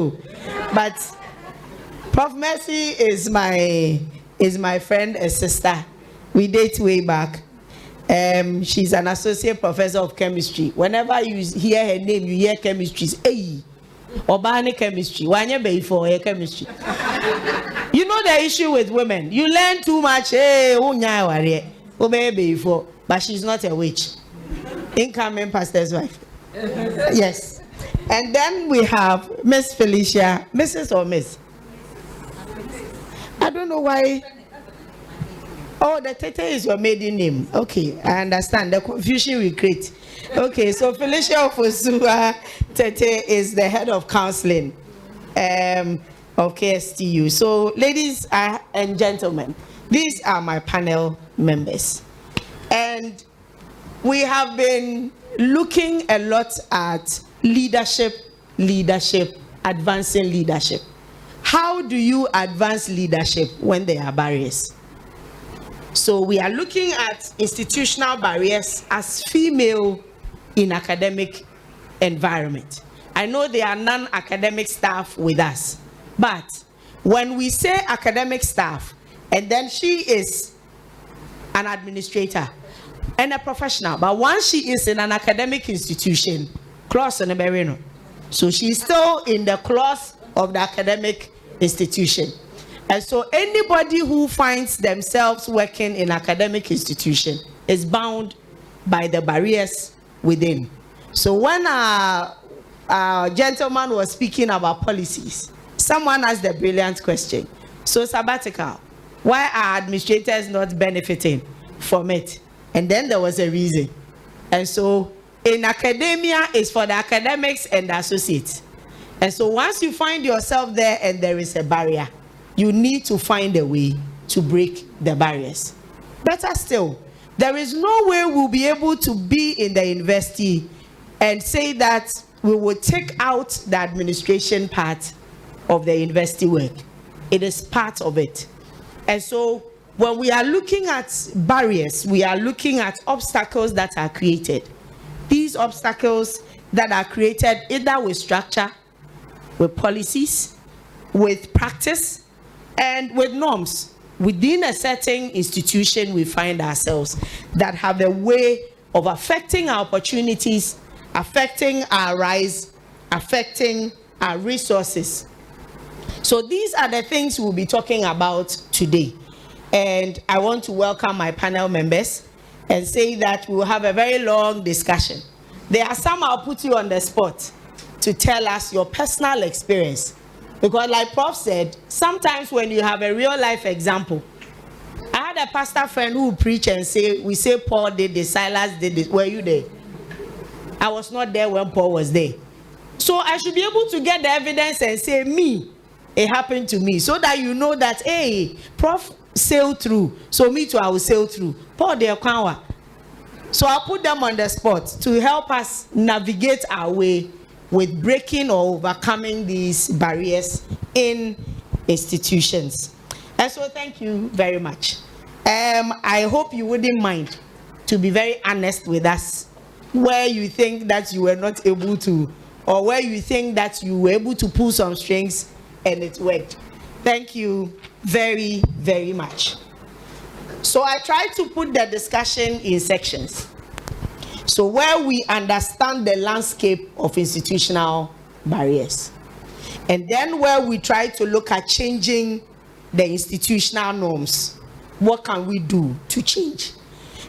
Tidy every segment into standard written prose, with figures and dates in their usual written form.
But Prof. Mercy is my friend and sister. We date way back. She's an associate professor of chemistry. Whenever you hear her name, you hear chemistry. Hey, Obani chemistry. Wanya be for her chemistry. You know the issue with women. You learn too much. Hey, but she's not a witch. Incoming pastor's wife. Yes. And then we have Miss Felicia. Mrs. or Miss? I don't know why. Oh, the Tettey is your maiden name. Okay, I understand. The confusion we create. Okay, so Felicia Ofosuaa Tettey is the head of counseling of KsTU. So, ladies and gentlemen, these are my panel members. And we have been looking a lot at leadership, advancing leadership. How do you advance leadership when there are barriers? So we are looking at institutional barriers as female in academic environment. I know there are non-academic staff with us, but when we say academic staff, and then she is an administrator and a professional, but once she is in an academic institution, clause on the so she's still in the clause of the academic institution. And so anybody who finds themselves working in academic institution is bound by the barriers within. So when our gentleman was speaking about policies, someone asked the brilliant question. So sabbatical, why are administrators not benefiting from it? And then there was a reason. And so in academia, it's for the academics and the associates. And so once you find yourself there and there is a barrier, you need to find a way to break the barriers. Better still, there is no way we'll be able to be in the university and say that we will take out the administration part of the university work. It is part of it. And so when we are looking at barriers, we are looking at obstacles that are created. These obstacles that are created either with structure, with policies, with practice, and with norms within a certain institution we find ourselves that have a way of affecting our opportunities, affecting our rise, affecting our resources. So these are the things we'll be talking about today. And I want to welcome my panel members and say that we'll have a very long discussion. There are some I'll put you on the spot to tell us your personal experience. Because like Prof said, sometimes when you have a real life example, I had a pastor friend who preach and say, we say Paul did this, Silas did this. Were you there? I was not there when Paul was there. So I should be able to get the evidence and say, me, it happened to me. So that you know that, hey, Prof sailed through. So me too, I will sail through. Paul de Okwanwa. So I'll put them on the spot to help us navigate our way with breaking or overcoming these barriers in institutions. And so thank you very much. I hope you wouldn't mind to be very honest with us where you think that you were not able to, or where you think that you were able to pull some strings and it worked. Thank you very, very much. So I tried to put the discussion in sections. So where we understand the landscape of institutional barriers. And then where we try to look at changing the institutional norms. What can we do to change?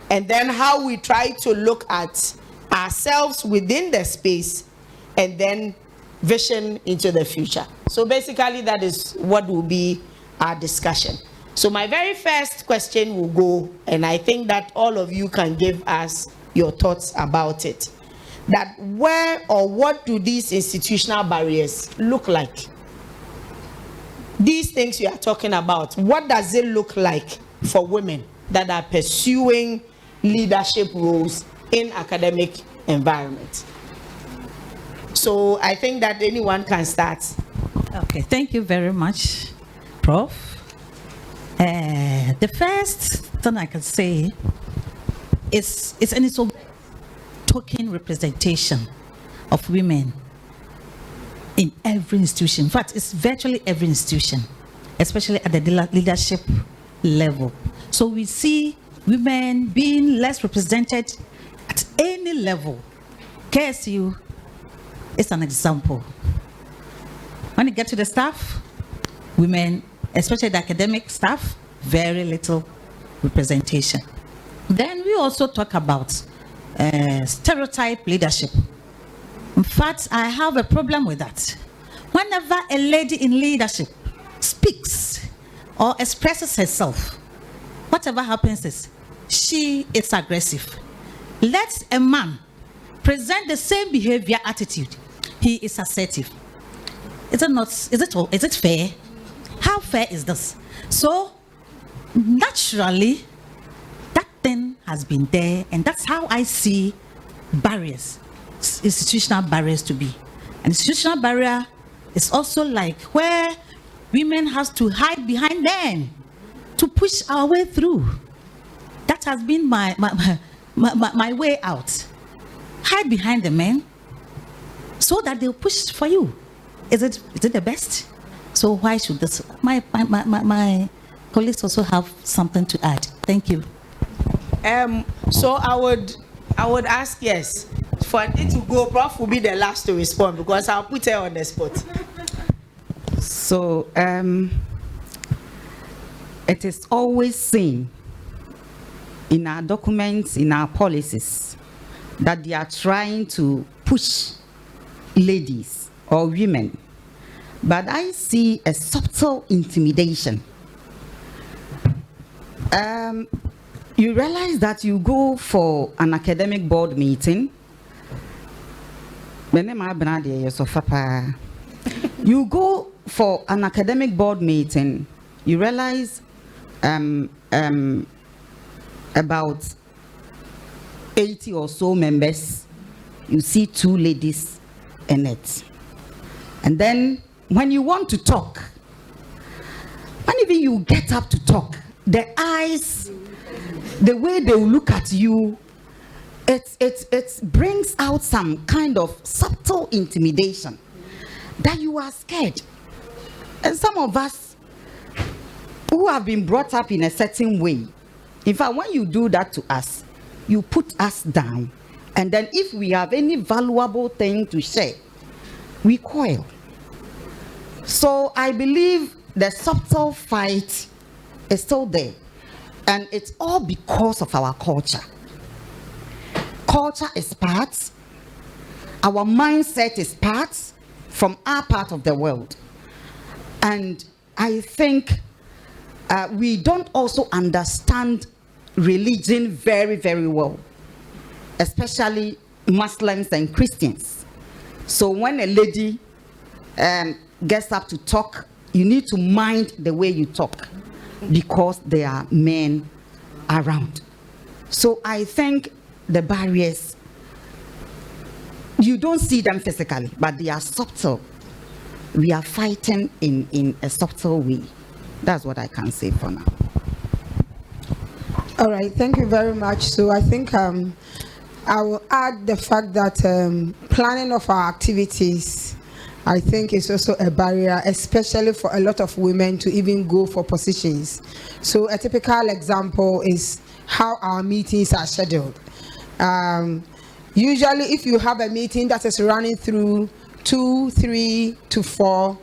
And then how we try to look at ourselves within the space and then vision into the future. So basically that is what will be our discussion. So my very first question will go, and I think that all of you can give us your thoughts about it. That where or what do these institutional barriers look like? These things we are talking about, what does it look like for women that are pursuing leadership roles in academic environment? So I think that anyone can start. Okay, thank you very much, Prof. The first thing I can say is an token representation of women in every institution. In fact, it's virtually every institution, especially at the leadership level. So we see women being less represented at any level. KsTU is an example. When you get to the staff, women, especially the academic staff, very little representation. Then we also talk about stereotype leadership. In fact, I have a problem with that. Whenever a lady in leadership speaks or expresses herself, whatever happens is she is aggressive. Let a man present the same behavior, attitude. He is assertive. Is it not? Is it fair? How fair is this? So naturally, that thing has been there, and that's how I see barriers, institutional barriers to be. An institutional barrier is also like where women have to hide behind men to push our way through. That has been my way out. Hide behind the men so that they'll push for you. Is it the best? So why should this? My colleagues also have something to add. Thank you. So I would ask, yes, for it to go. Prof will be the last to respond because I'll put her on the spot. So it is always seen in our documents, in our policies, that they are trying to push ladies or women. But I see a subtle intimidation. You realize that you go for an academic board meeting. You go for an academic board meeting, you realize about 80 or so members, you see 2 ladies in it. And then when you want to talk, when even you get up to talk, the eyes, the way they look at you, it brings out some kind of subtle intimidation that you are scared. And some of us who have been brought up in a certain way, in fact, when you do that to us, you put us down. And then if we have any valuable thing to share, we coil. So I believe the subtle fight is still there. And it's all because of our culture. Culture is part. Our mindset is part from our part of the world. And I think we don't also understand religion very, very well, especially Muslims and Christians. So when a lady gets up to talk, you need to mind the way you talk because there are men around. So I think the barriers, you don't see them physically, but they are subtle. We are fighting in a subtle way. That's what I can say for now. All right, thank you very much. So I think I will add the fact that planning of our activities, I think, is also a barrier, especially for a lot of women to even go for positions. So a typical example is how our meetings are scheduled. Usually, if you have a meeting that is running through 2, 3 to 4,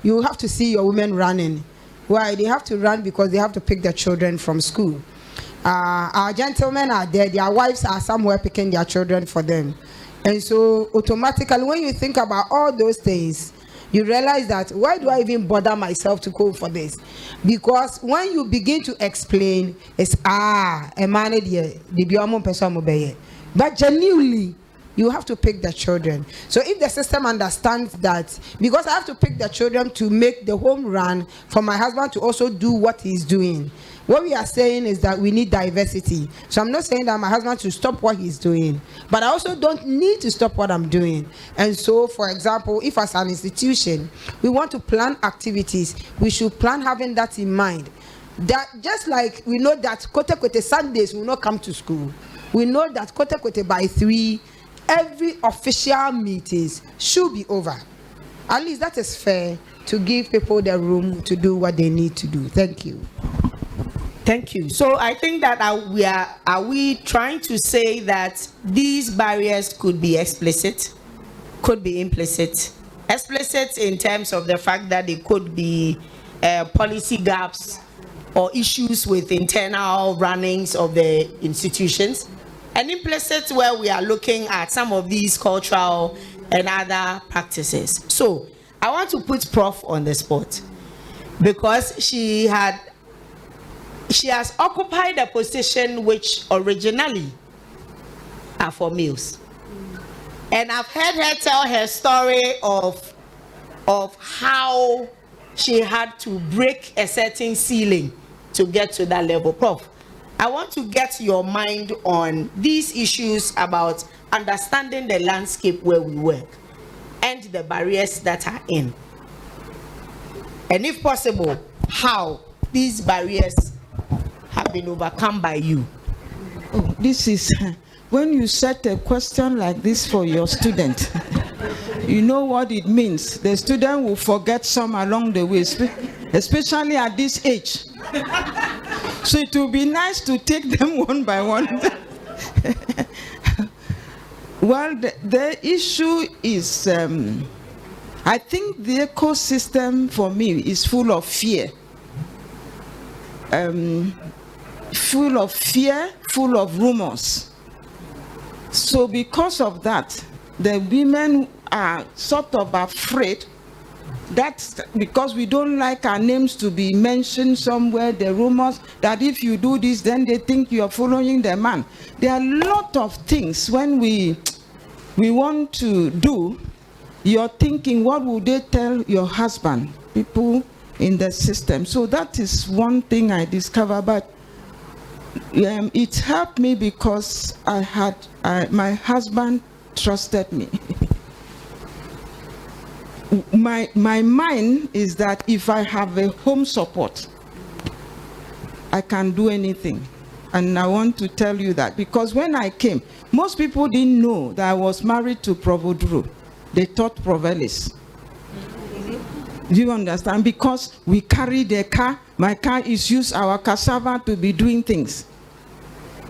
you have to see your women running. Why? They have to run because they have to pick their children from school. Our gentlemen are there, their wives are somewhere picking their children for them. And so automatically, when you think about all those things, you realize that why do I even bother myself to go for this? Because when you begin to explain, it's a man the but genuinely, you have to pick the children. So if the system understands that, because I have to pick the children to make the home run for my husband to also do what he's doing, what we are saying is that we need diversity. So I'm not saying that my husband should stop what he's doing, but I also don't need to stop what I'm doing. And so, for example, if as an institution, we want to plan activities, we should plan having that in mind. That just like we know that Kote Sundays will not come to school, we know that Kote by 3, every official meetings should be over. At least that is fair, to give people the room to do what they need to do. Thank you. Thank you. So I think that are we trying to say that these barriers could be explicit, could be implicit? Explicit in terms of the fact that they could be policy gaps or issues with internal runnings of the institutions, and implicit where we are looking at some of these cultural and other practices. So I want to put Prof on the spot, because she has occupied a position which originally are for males. And I've heard her tell her story of how she had to break a certain ceiling to get to that level. Prof, I want to get your mind on these issues about understanding the landscape where we work and the barriers that are in. And if possible, how these barriers have been overcome by you. Oh, this is when you set a question like this for your student, you know what it means. The student will forget some along the way, especially at this age. So it will be nice to take them one by one. Well, the issue is, I think the ecosystem for me is full of fear. Full of rumors. So because of that, the women are sort of afraid. That's because we don't like our names to be mentioned somewhere, the rumors that if you do this, then they think you are following the man. There are a lot of things when we want to do, you're thinking, what would they tell your husband? People in the system. So that is one thing I discovered, but it helped me because my husband trusted me. My mind is that if I have a home support, I can do anything. And I want to tell you that because when I came, most people didn't know that I was married to Prof. Oduro. They thought Provelis. Do you understand? Because we carry the car, my car is used, our cassava to be doing things.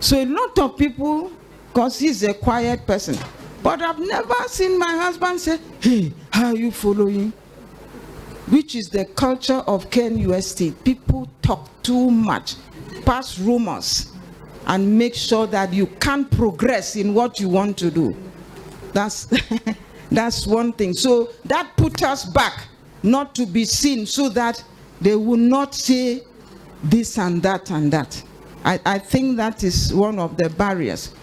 So a lot of people, because he's a quiet person, but I've never seen my husband say, hey, how are you following? Which is the culture of KNUST. People talk too much, pass rumors, and make sure that you can't progress in what you want to do. That's one thing. So that put us back, not to be seen, so that they will not say this and that and that. I think that is one of the barriers.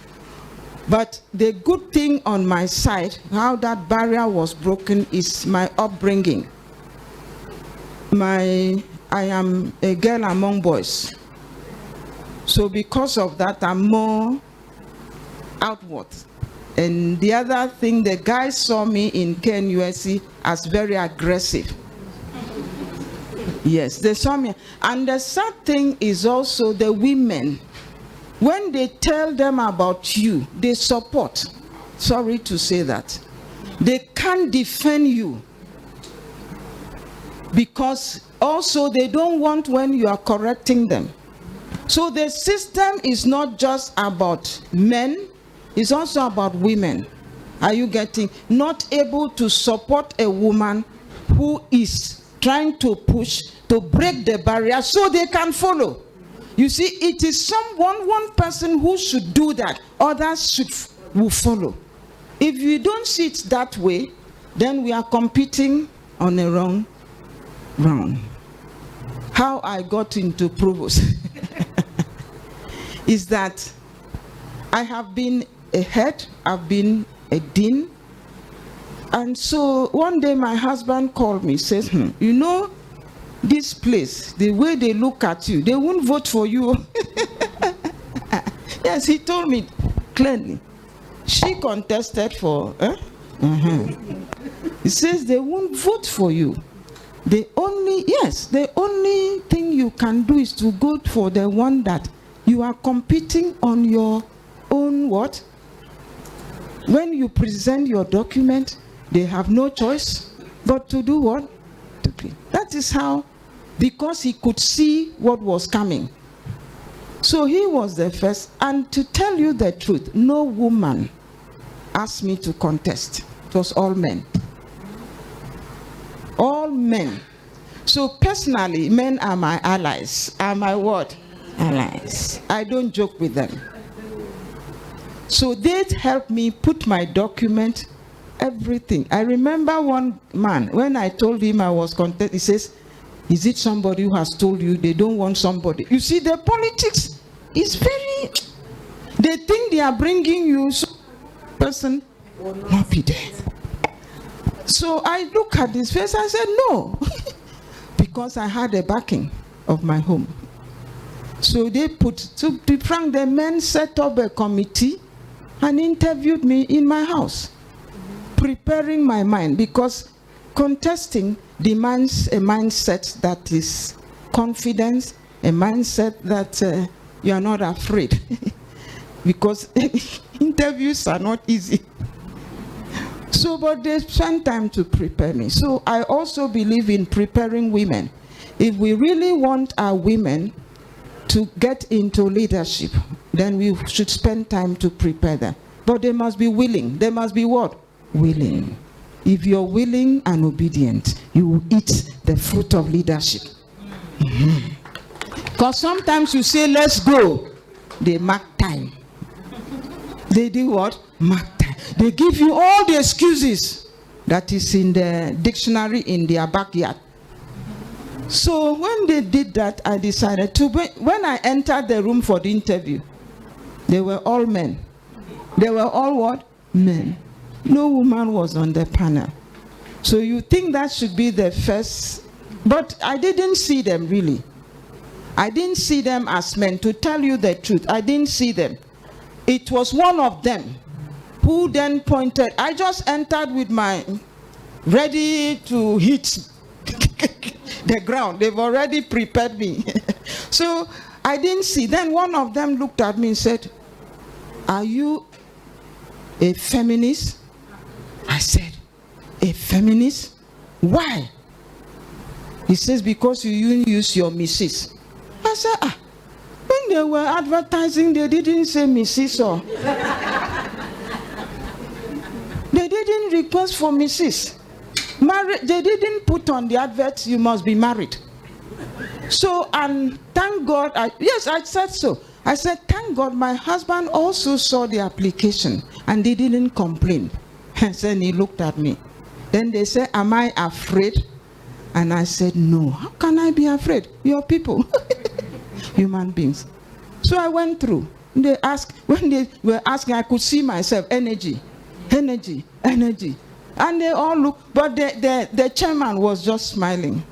But the good thing on my side, how that barrier was broken, is my upbringing. I am a girl among boys. So because of that, I'm more outward. And the other thing, the guys saw me in KNUST as very aggressive. Yes, they saw me. And the sad thing is also the women. When they tell them about you, they support. Sorry to say that. They can't defend you. Because also they don't want when you are correcting them. So the system is not just about men, it's also about women. Are you getting? Not able to support a woman who is trying to push to break the barrier so they can follow. You see, it is one person who should do that, others will follow. If you don't see it that way, then we are competing on a wrong ground. How I got into provost is that I have been a head, I've been a dean, and so one day my husband called me, says, you know, this place, the way they look at you, they won't vote for you. Yes, he told me clearly. She contested for, He says they won't vote for you. The only thing you can do is to go for the one that you are competing on your own what? When you present your document, they have no choice. but to do what? To be. That is how, because he could see what was coming. So he was the first. And to tell you the truth, no woman asked me to contest. It was all men. All men. So personally, men are my allies. Are my what? Allies. I don't joke with them. So they helped me put my document, everything. I remember one man, when I told him I was contesting, he says, is it somebody who has told you they don't want somebody? You see, the politics is very, they think they are bringing you, so person will not be there. So I look at his face, I said, no, because I had a backing of my home. So they put, to be frank, the men set up a committee and interviewed me in my house, preparing my mind, because contesting demands a mindset that is confidence, a mindset that you are not afraid, because interviews are not easy. So, but they spend time to prepare me. So I also believe in preparing women. If we really want our women to get into leadership, then we should spend time to prepare them. But they must be willing. They must be what? Willing. If you're willing and obedient, you will eat the fruit of leadership. Because sometimes you say, let's go. They mark time. They do what? Mark time. They give you all the excuses that is in the dictionary in their backyard. So when they did that, I decided to, when I entered the room for the interview, they were all men. They were all what? Men. No woman was on the panel. So you think that should be the first, but I didn't see them really. I didn't see them as men. To tell you the truth, I didn't see them. It was one of them who then pointed. I just entered with my ready to hit the ground. They've already prepared me. So I didn't see. Then one of them looked at me and said, are you a feminist? I said, a feminist? Why? He says, because you use your missus. I said, when they were advertising, they didn't say missus or they didn't request for missus. They didn't put on the advert, you must be married. So, and thank God, yes, I said so. I said, thank God my husband also saw the application and they didn't complain. And then he looked at me. Then they said, am I afraid? And I said, no. How can I be afraid? You're people. Human beings. So I went through. They asked, when they were asking, I could see myself, energy, energy, energy. And they all looked, but the chairman was just smiling.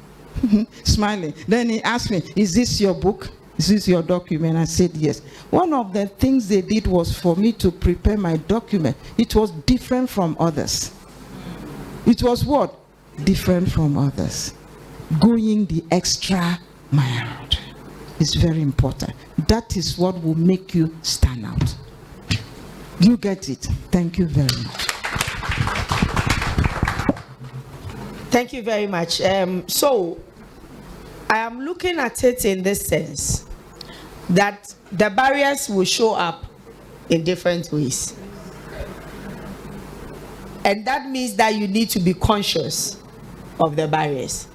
Smiling. Then he asked me, is this your book? Is this your document? I said, yes. One of the things they did was for me to prepare my document. It was different from others. It was what? Different from others. Going the extra mile is very important. That is what will make you stand out. You get it. Thank you very much. Thank you very much. So, I am looking at it in this sense that the barriers will show up in different ways. And that means that you need to be conscious of the barriers.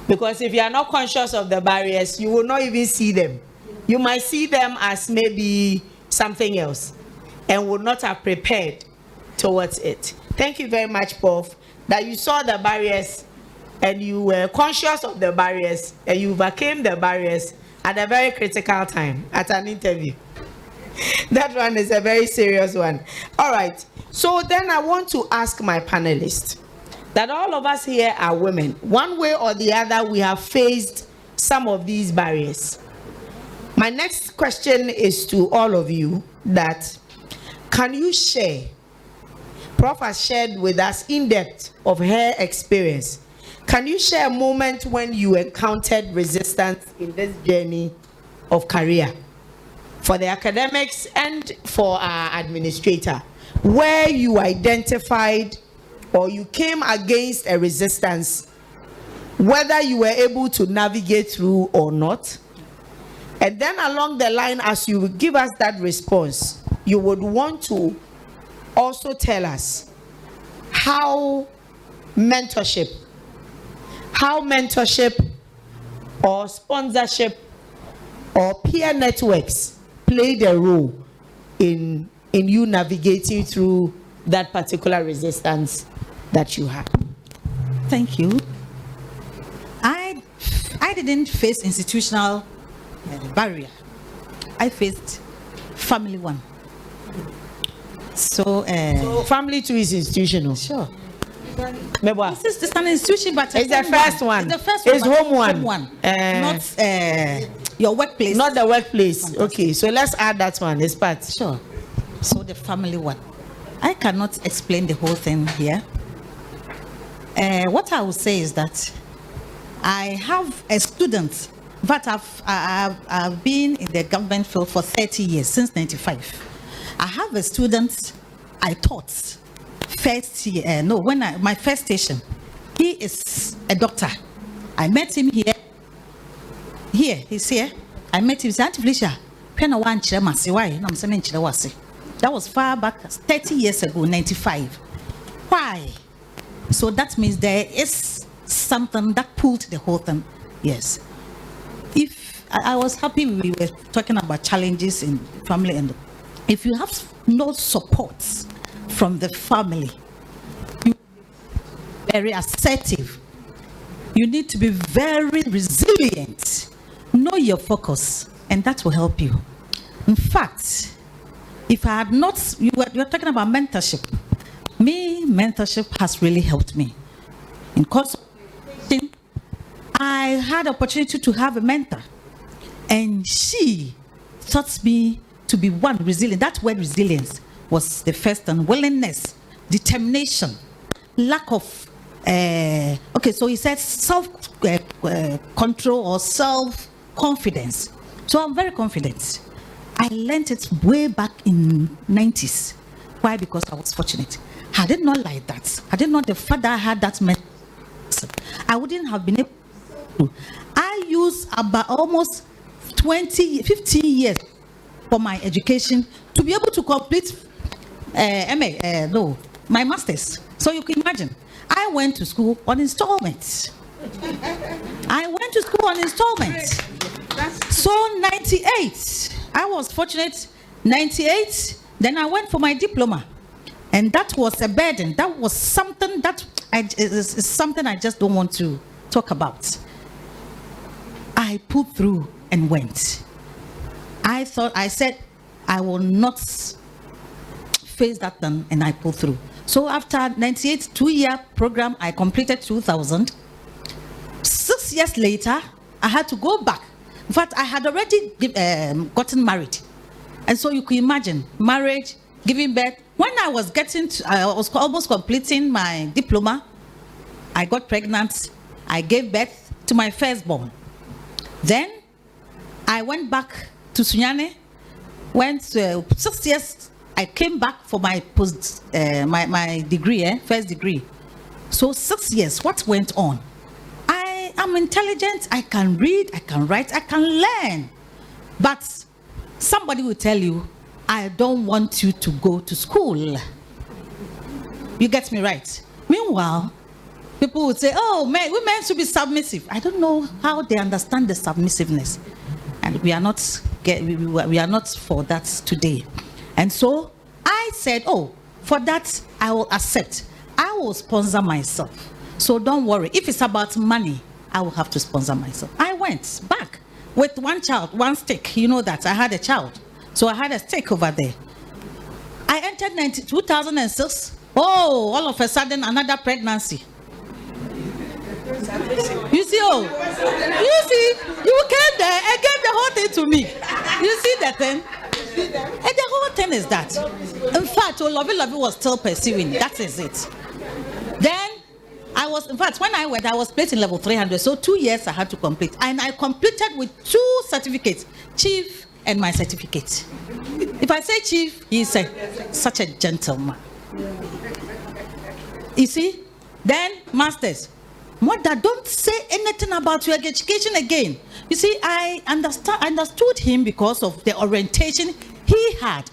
Because if you are not conscious of the barriers, you will not even see them. You might see them as maybe something else and will not have prepared towards it. Thank you very much, Prof, that you saw the barriers and you were conscious of the barriers and you overcame the barriers at a very critical time at an interview. That one is a very serious one. All right. So then I want to ask my panelists that all of us here are women. One way or the other, we have faced some of these barriers. My next question is to all of you that can you share? Prof has shared with us in depth of her experience. Can you share a moment when you encountered resistance in this journey of career for the academics and for our administrator, where you identified or you came against a resistance, whether you were able to navigate through or not. And then along the line, as you give us that response, you would want to also tell us how mentorship or sponsorship or peer networks played a role in you navigating through that particular resistance that you had. Thank you. I didn't face institutional barrier. I faced family one. So family two is institutional. Sure. Mebwa. This is an institution, but it's the first one. It's the first one. It's home one. Not your workplace. Not the workplace. Fantastic. Okay, so let's add that one. It's part. Sure. So the family one. I cannot explain the whole thing here. What I will say is that I have a student, but I've been in the government field for 30 years, since 95. I have a student I taught first year, my first station. He is a doctor. I met him here. He's here. I met him. He said, Auntie Felicia, that was far back, 30 years ago, 95. Why? So that means there is something that pulled the whole thing. Yes. If I was happy we were talking about challenges in family, and if you have no support from the family, you are very assertive. You need to be very resilient. Know your focus, and that will help you. In fact, if I had not, you're talking about mentorship. Mentorship has really helped me. In course of teaching, I had opportunity to have a mentor, and she taught me to be one, resilient. that word resilience was the first, and willingness, determination, lack of so he said self control or self-confidence. So I'm very confident. I learned it way back in 90s. Why? Because I was fortunate. I did not like that. I did not the fact that I had that mentor, I wouldn't have been able to. I used about almost 15 years for my education to be able to complete my master's. So you can imagine, I went to school on installments. So 98, I was fortunate. 98, then I went for my diploma, and that was a burden. That was something that is something I just don't want to talk about. I pulled through and went. I said I will not face that thing, and I pulled through. So after 98, 2-year program, I completed 2000. 6 years later, I had to go back. In fact, I had already gotten married. And so you can imagine, marriage, giving birth. When I was almost completing my diploma, I got pregnant. I gave birth to my firstborn. Then I went back to Sunyane. Went 6 years. I came back for my my degree, first degree. So 6 years, what went on? I am intelligent. I can read. I can write. I can learn. But somebody will tell you, I don't want you to go to school. You get me right? Meanwhile, people would say, oh, women should be submissive. I don't know how they understand the submissiveness. And we are not for that today. And so I said, oh, for that, I will accept. I will sponsor myself. So don't worry. If it's about money, I will have to sponsor myself. I went back with one child, one stick. You know that. I had a child. So I had a stick over there. I entered 2006. Oh, all of a sudden, another pregnancy. You see, you came there and gave the whole thing to me. You see that thing? And the whole thing is that. In fact, Lovey was still pursuing. That is it. Then, when I went, I was placed in level 300. So 2 years I had to complete. And I completed with 2 certificates, chief and my certificate. If I say chief, he's such a gentleman. You see? Then masters. Mother, don't say anything about your education again. You see, I understood him because of the orientation he had.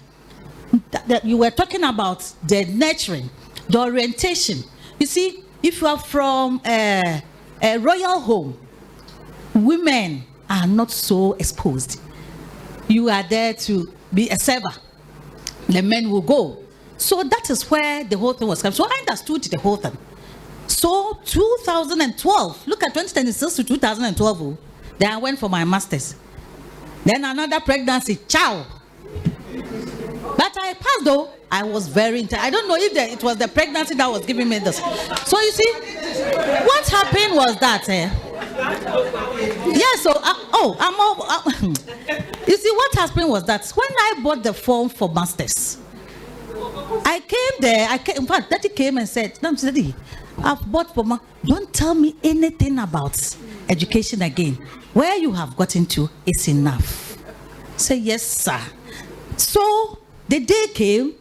That you were talking about the nurturing, the orientation. You see, if you are from a royal home, women are not so exposed. You are there to be a server. The men will go. So that is where the whole thing was coming. So I understood the whole thing. So 2012, look at 2026 to 2012. Then I went for my master's. Then another pregnancy, ciao. But I passed though. I was very I don't know if it was the pregnancy that was giving me this. So you see, what happened was that. You see, what happened was that when I bought the form for masters, I came there. In fact, Daddy came and said, "No, Daddy, I've bought for don't tell me anything about education again. Where you have gotten to is enough." Say yes, sir. So the day came.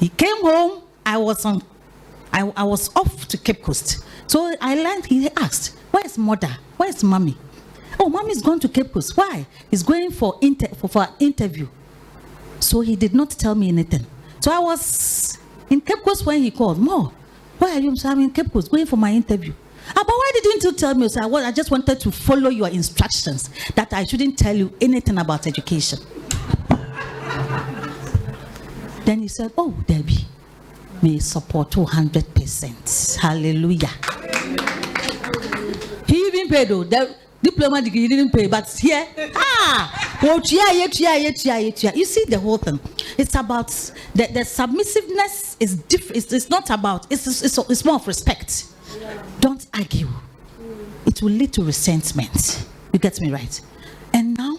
He came home. I was off to KsTU. So I learned. He asked, "Where's mother? Where's mommy?" "Oh, mommy's gone to KsTU. Why?" "He's going for an interview." So he did not tell me anything. So I was in KsTU when he called. "Mo, where are you?" So I'm in KsTU going for my interview. But why didn't you tell me? So I just wanted to follow your instructions that I shouldn't tell you anything about education. Then he said, "Oh, Debbie, may support 200%. Hallelujah." He even paid though. The diploma degree he didn't pay, but here, you see the whole thing. It's about the submissiveness is different. It's not about. It's more of respect. Don't argue. It will lead to resentment. You get me right? And now.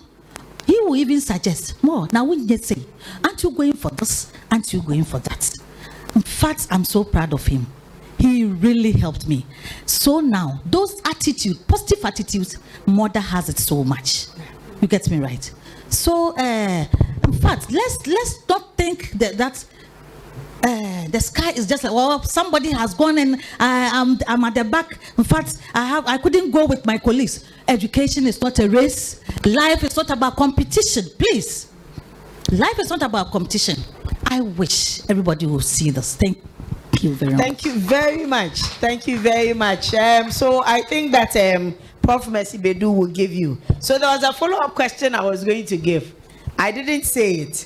He will even suggest more. Now we just say, "Aren't you going for this? Aren't you going for that?" In fact, I'm so proud of him. He really helped me. So now, those attitudes, positive attitudes, mother has it so much. You get me right? So, in fact, let's not think that the sky is just like, well, somebody has gone and I'm at the back. In fact, I couldn't go with my colleagues. Education is not a race. Life is not about competition. Please, life is not about competition. I wish everybody will see this. Thank you very much. Thank you very much. Thank you very much. So I think that Prof. Mercy Badu will give you. So there was a follow-up question I was going to give. I didn't say it.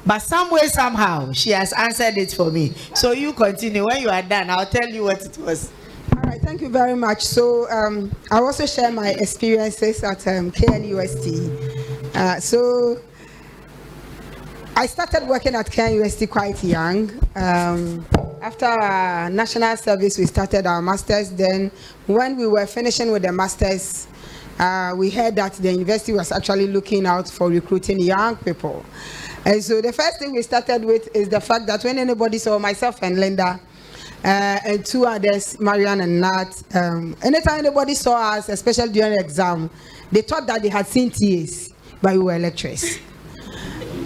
But some way, somehow, she has answered it for me. So you continue. When you are done, I'll tell you what it was. All right, thank you very much. So I also share my experiences at KNUST. So I started working at KNUST quite young. After national service, we started our masters. Then when we were finishing with the masters, we heard that the university was actually looking out for recruiting young people. And so the first thing we started with is the fact that when anybody saw myself and Linda and two others, Marianne and Nat, anytime anybody saw us, especially during the exam, they thought that they had seen TAs, but we were lecturers.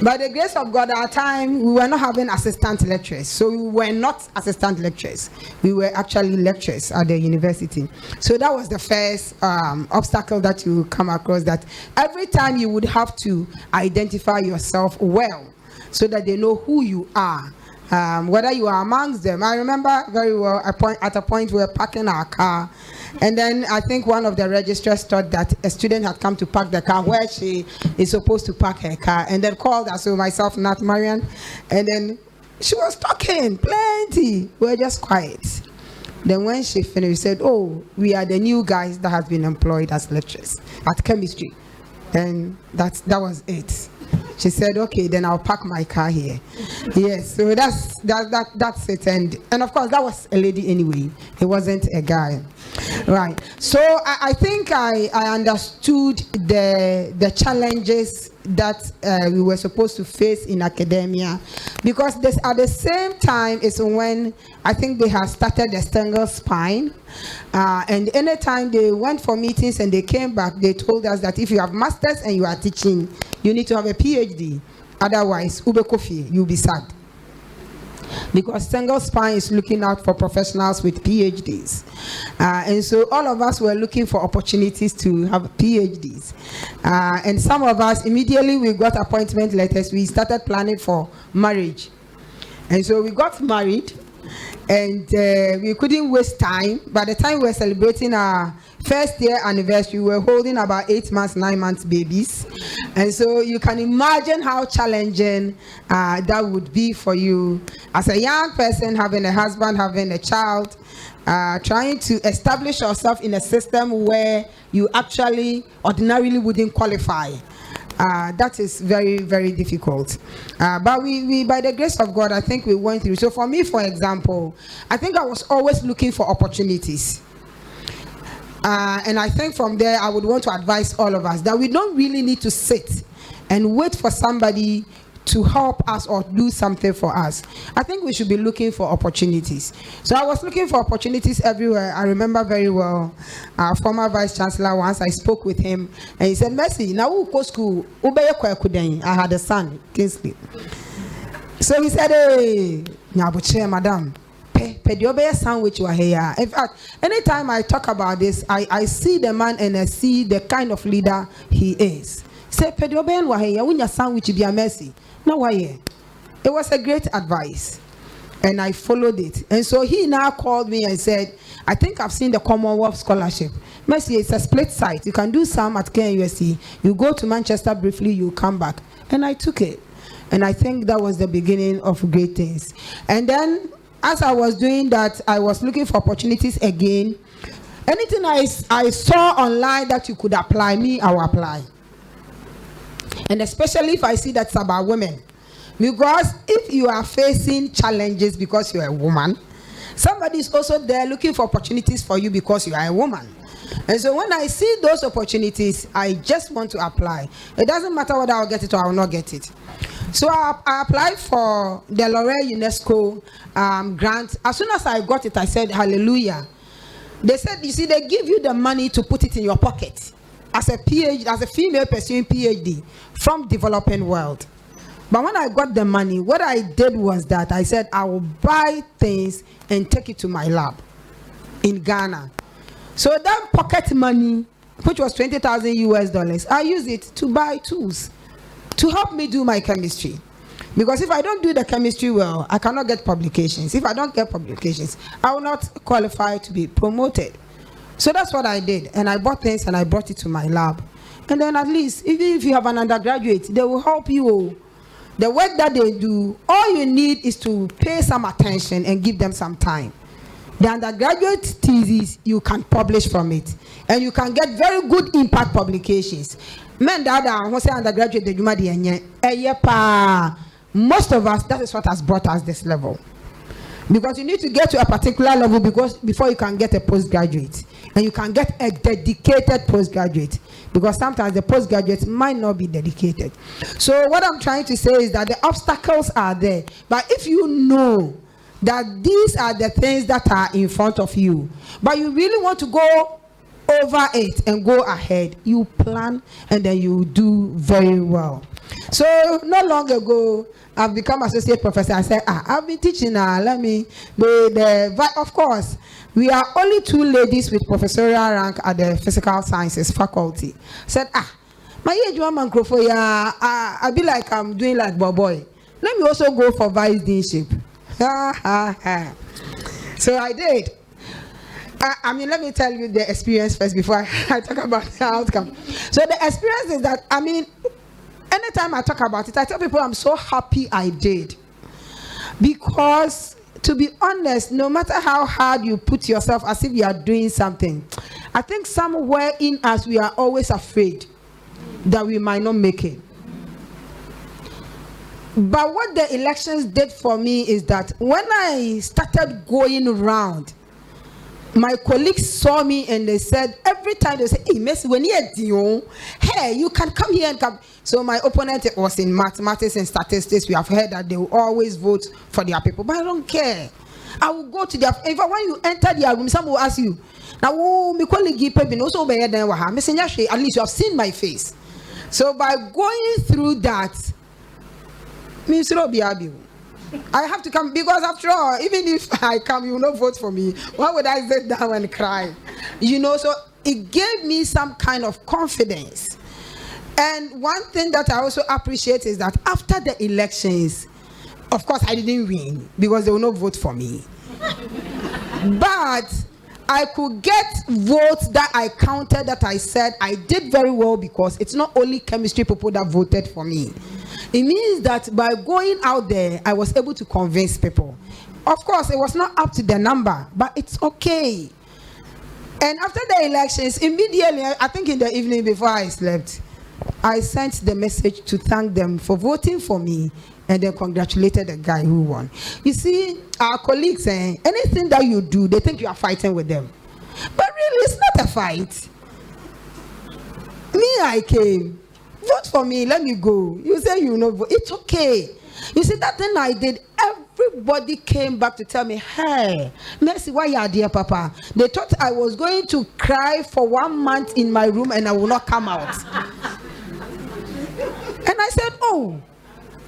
By the grace of God, at our time, we were not having assistant lecturers. So we were not assistant lecturers. We were actually lecturers at the university. So that was the first obstacle that you come across, that every time you would have to identify yourself well so that they know who you are, whether you are amongst them. I remember very well at a point we were parking our car, and then I think one of the registrars thought that a student had come to park the car where she is supposed to park her car, and then called us, so myself, Nat, Marian, and then she was talking plenty. We were just quiet. Then when she finished, we said, "Oh, we are the new guys that have been employed as lecturers at chemistry," and that was it. She said, "Okay, then I'll park my car here." Yes, so that's it. And of course, that was a lady anyway. It wasn't a guy. Right. So I think I understood the challenges that we were supposed to face in academia, because this at the same time is when I think they have started the Stengel Spine, and anytime they went for meetings and they came back, they told us that if you have masters and you are teaching, you need to have a PhD, otherwise ube kofi, you'll be sad. because single spine is looking out for professionals with PhDs. And so all of us were looking for opportunities to have PhDs. And some of us, immediately we got appointment letters, we started planning for marriage. And so we got married, and we couldn't waste time. By the time we were celebrating our first year anniversary, we were holding about 8 months, 9 months babies. And so you can imagine how challenging that would be for you as a young person, having a husband, having a child, trying to establish yourself in a system where you actually ordinarily wouldn't qualify. That is very, very difficult. But we, by the grace of God, I think we went through. So for me, for example, I think I was always looking for opportunities. And I think from there, I would want to advise all of us that we don't really need to sit and wait for somebody to help us or do something for us. I think we should be looking for opportunities. So I was looking for opportunities everywhere. I remember very well our former Vice Chancellor, once I spoke with him, and he said, Mercy, now who go school? I had a son, Kingsley. So he said, hey, madam, sandwich you are here. In fact, anytime I talk about this, I see the man and I see the kind of leader he is. Say, pedioben wa here, when your sandwich be a Mercy. Now why? It was a great advice, and I followed it. And so he now called me and said, I think I've seen the Commonwealth Scholarship. Mercy, it's a split site. You can do some at KNUST. You go to Manchester briefly, you come back. And I took it. And I think that was the beginning of great things. And then, as I was doing that, I was looking for opportunities again. Anything I saw online that you could apply, I will apply. And especially if I see that's about women. Because if you are facing challenges because you're a woman, somebody is also there looking for opportunities for you because you are a woman. And so when I see those opportunities, I just want to apply. It doesn't matter whether I'll get it or I will not get it. So I applied for the L'Oreal UNESCO grant. As soon as I got it, I said, hallelujah. They said, you see, they give you the money to put it in your pocket. As a PhD, as a female pursuing PhD from developing world. But when I got the money, what I did was that I said I will buy things and take it to my lab in Ghana. So that pocket money, which was $20,000 US, I use it to buy tools to help me do my chemistry. Because if I don't do the chemistry well, I cannot get publications. If I don't get publications, I will not qualify to be promoted. So that's what I did, and I bought things and I brought it to my lab. And then at least, even if you have an undergraduate, they will help you. The work that they do, all you need is to pay some attention and give them some time. The undergraduate thesis, you can publish from it. And you can get very good impact publications. Men that are say undergraduate, most of us, that is what has brought us this level. Because you need to get to a particular level before you can get a postgraduate. And you can get a dedicated postgraduate. Because sometimes the postgraduate might not be dedicated. So what I'm trying to say is that the obstacles are there. But if you know that these are the things that are in front of you, but you really want to go over it and go ahead, you plan and then you do very well. So not long ago, I've become associate professor. I said, I've been teaching now. Let me of course, we are only 2 ladies with professorial rank at the physical sciences faculty. I said, my age one man I be like I'm doing like boy. Let me also go for vice deanship. So I did. I mean, let me tell you the experience first before I talk about the outcome. So the experience is that, I mean, anytime I talk about it, I tell people I'm so happy I did. Because, to be honest, no matter how hard you put yourself as if you are doing something, I think somewhere in us we are always afraid that we might not make it. But what the elections did for me is that when I started going around, my colleagues saw me and they said, every time they say, hey, Messi, when you're Dion, hey, you can come here and come. So my opponent was in mathematics and statistics. We have heard that they will always vote for their people, but I don't care. I will go to their, even when you enter their room, someone will ask you, now, my colleague, also at least you have seen my face. So by going through that, I have to come because after all, even if I come, you will not vote for me. Why would I sit down and cry? You know, so it gave me some kind of confidence. And one thing that I also appreciate is that after the elections, of course, I didn't win because they will not vote for me. But I could get votes that I counted, that I said I did very well, because it's not only chemistry people that voted for me. It means that by going out there, I was able to convince people. Of course, it was not up to the number, but it's okay. And after the elections, immediately, I think in the evening before I slept, I sent the message to thank them for voting for me, and then congratulated the guy who won. You see, our colleagues, anything that you do, they think you are fighting with them. But really, it's not a fight. Me, I came. Vote for me, let me go. You say you know, vote. It's okay. You see, that thing I did, everybody came back to tell me, hey, Mercy, why you are there, Papa? They thought I was going to cry for 1 month in my room and I will not come out. And I said, oh,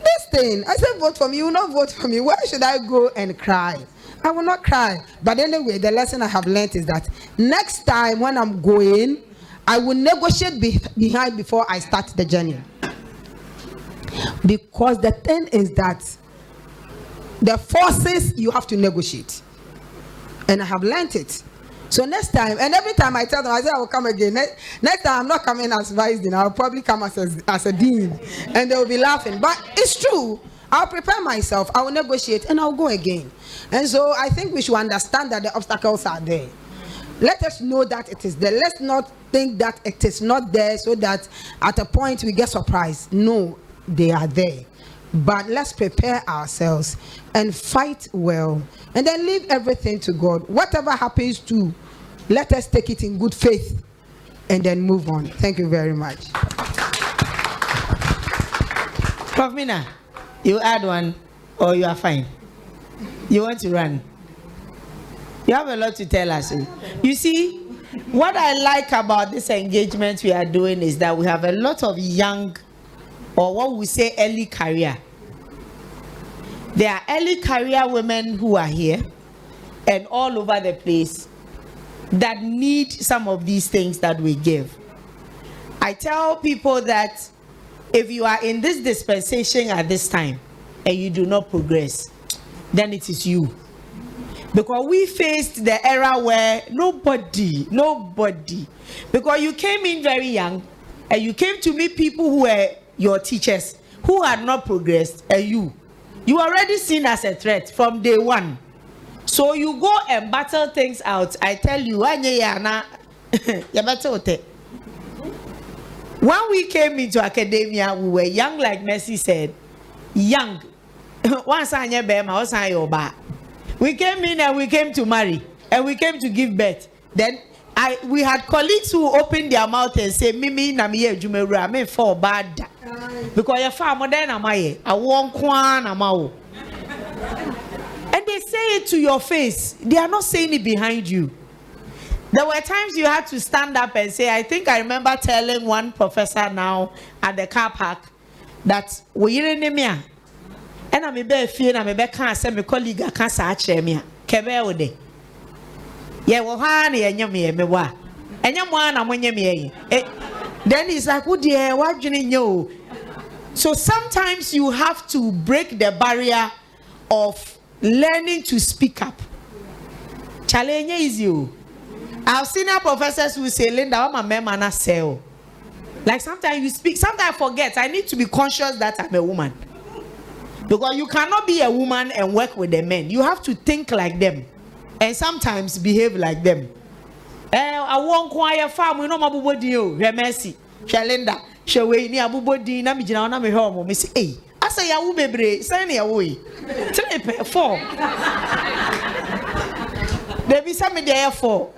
this thing, I said, vote for me, you will not vote for me. Why should I go and cry? I will not cry. But anyway, the lesson I have learned is that next time when I'm going, I will negotiate behind before I start the journey. Because the thing is that the forces, you have to negotiate. And I have learned it. So next time, and every time I tell them, I say I will come again. Next time I'm not coming as vice dean, I'll probably come as a dean. And they will be laughing. But it's true. I'll prepare myself, I will negotiate, and I'll go again. And so I think we should understand that the obstacles are there. Let us know that it is there. Let's not think that it is not there so that at a point we get surprised. No, they are there. But let's prepare ourselves and fight well. And then leave everything to God. Whatever happens to, let us take it in good faith and then move on. Thank you very much. Prof. Mina, you add one or you are fine? You want to run? You have a lot to tell us. You see, what I like about this engagement we are doing is that we have a lot of young, or what we say early career. There are early career women who are here and all over the place that need some of these things that we give. I tell people that if you are in this dispensation at this time and you do not progress, then it is you. Because we faced the era where nobody, because you came in very young and you came to meet people who were your teachers who had not progressed, and you already seen as a threat from day one. So you go and battle things out. I tell you, when we came into academia, we were young, like Mercy said, young. We came in and we came to marry and we came to give birth. Then we had colleagues who opened their mouth and say, Mimi na miye jumeru ame for bad. Because your farmer then amaye, I won't kwan amao. And they say it to your face. They are not saying it behind you. There were times you had to stand up and say, I think I remember telling one professor now at the car park that we are and I may be fear, I may be can't say my colleague can't say me. Kebe yeah, well, honey, and yummy, me wa. And yum one, I'm when you me. Then it's like, oh dear, what do you know? So sometimes you have to break the barrier of learning to speak up. Challenge is you. I've seen our professors who say, Linda, I'm a man and I say, like sometimes you speak, sometimes I forget. I need to be conscious that I'm a woman. Because you cannot be a woman and work with the men. You have to think like them. And sometimes behave like them. I won't quiet farm. We know my body. Remesi, Shalinda, Shaway, near Bubodi, Namijana, Nami home. Miss A. I say, I will be brave. Send me away. 4. There be some there 4.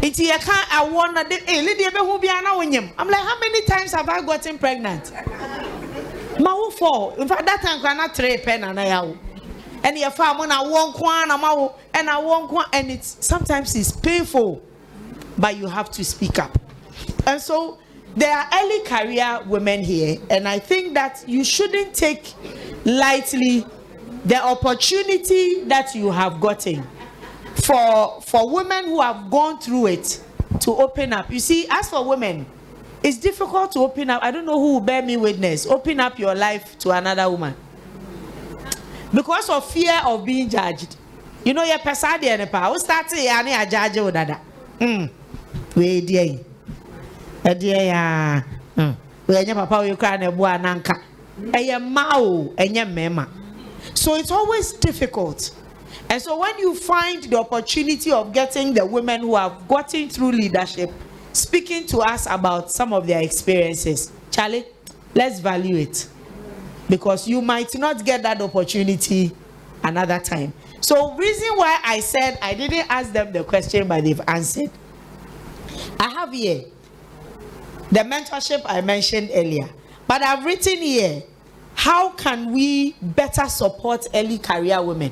It's here. I want a lady who be an hour. I'm like, how many times have I gotten pregnant? Ma 4. In fact, that time cannot 3 pen and I. And your farm I won't kwan and I won't kwan, and it's sometimes it's painful, but you have to speak up. And so there are early career women here, and I think that you shouldn't take lightly the opportunity that you have gotten for women who have gone through it to open up. You see, as for women, it's difficult to open up. I don't know who will bear me witness. Open up your life to another woman because of fear of being judged. You know, your person there ne pa. Who started yani a judge o dada. We dey. Dey ya. We anya papa we kra na bua nanka. Eye ma o, enye mema. So it's always difficult. And so when you find the opportunity of getting the women who have gotten through leadership speaking to us about some of their experiences, Charlie, let's value it. Because you might not get that opportunity another time. So reason why I said I didn't ask them the question, but they've answered. I have here the mentorship I mentioned earlier. But I've written here, how can we better support early career women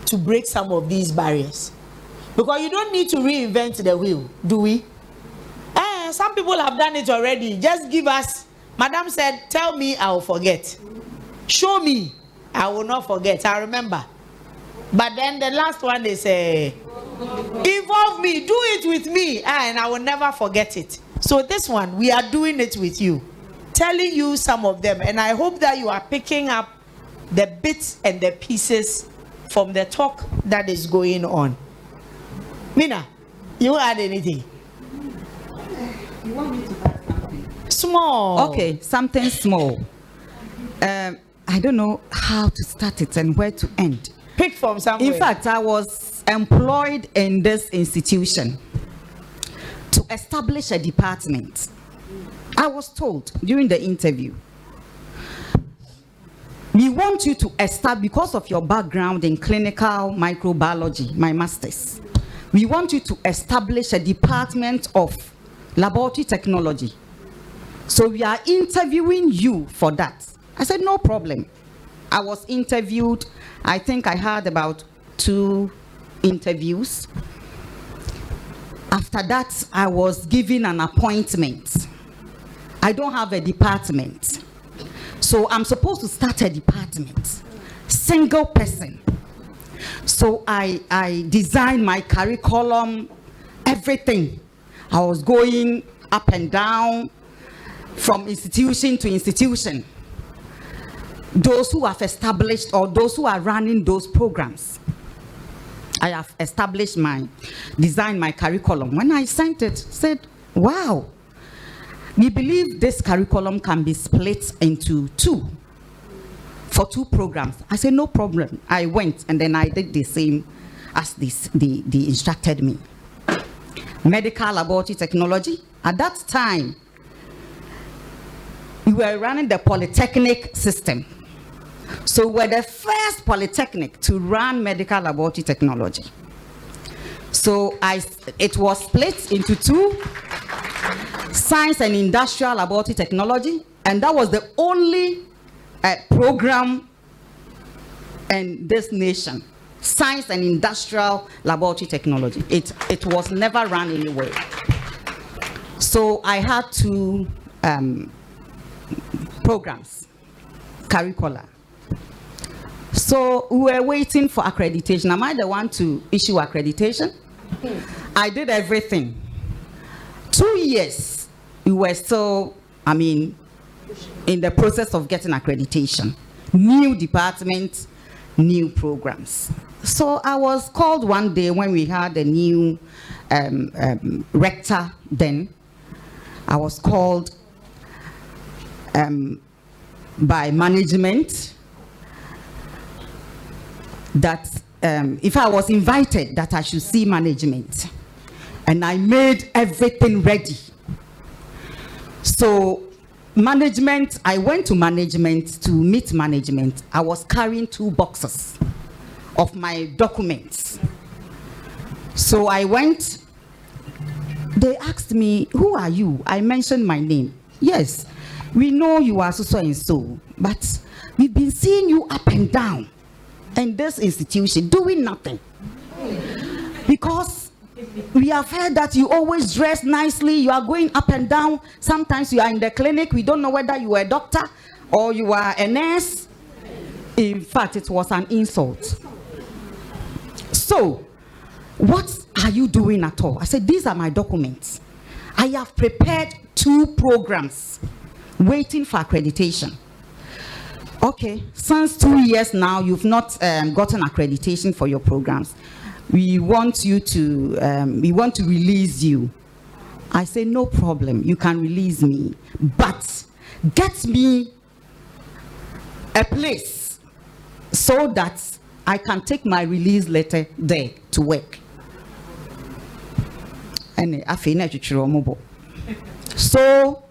to break some of these barriers? Because you don't need to reinvent the wheel, do we? Some people have done it already. Just give us, Madam said, tell me, I will forget. Show me, I will not forget. I remember. But then the last one, they say, involve me, do it with me, and I will never forget it. So this one, we are doing it with you, telling you some of them. And I hope that you are picking up the bits and the pieces from the talk that is going on. Mina, you add anything? You want me to add something? Small. Okay, something small. I don't know how to start it and where to end. Pick from somewhere. In fact, I was employed in this institution to establish a department. I was told during the interview, we want you to establish, because of your background in clinical microbiology, my master's, we want you to establish a department of laboratory technology. So we are interviewing you for that. I said, no problem. I was interviewed. I think I had about 2 interviews. After that, I was given an appointment. I don't have a department. So I'm supposed to start a department. Single person. So I designed my curriculum, everything. I was going up and down from institution to institution. Those who have established or those who are running those programs. I have established designed my curriculum. When I sent it, said, wow, we believe this curriculum can be split into 2 for 2 programs. I said, no problem. I went and then I did the same as they instructed me. Medical laboratory technology. At that time, we were running the polytechnic system. So we were the first polytechnic to run medical laboratory technology. So it was split into 2, science and industrial laboratory technology, and that was the only program in this nation. Science and industrial laboratory technology. It was never run anywhere. So I had 2 programs, curricula. So we were waiting for accreditation. Am I the one to issue accreditation? I did everything. 2 years, we were still, in the process of getting accreditation. New department, new programs. So I was called one day when we had a new rector then. I was called by management that if I was invited, that I should see management. And I made everything ready. So management, I went to management to meet management. I was carrying 2 boxes of my documents. So I went, they asked me, who are you? I mentioned my name. Yes, we know you are so and so, but we've been seeing you up and down in this institution doing nothing. Because we have heard that you always dress nicely, you are going up and down. Sometimes you are in the clinic, we don't know whether you are a doctor or you are a nurse. In fact, it was an insult. So, what are you doing at all? I said, these are my documents. I have prepared 2 programs waiting for accreditation. Okay, since 2 years now, you've not gotten accreditation for your programs. We want you to, we want to release you. I say, no problem, you can release me, but get me a place so that I can take my release letter there to work. And so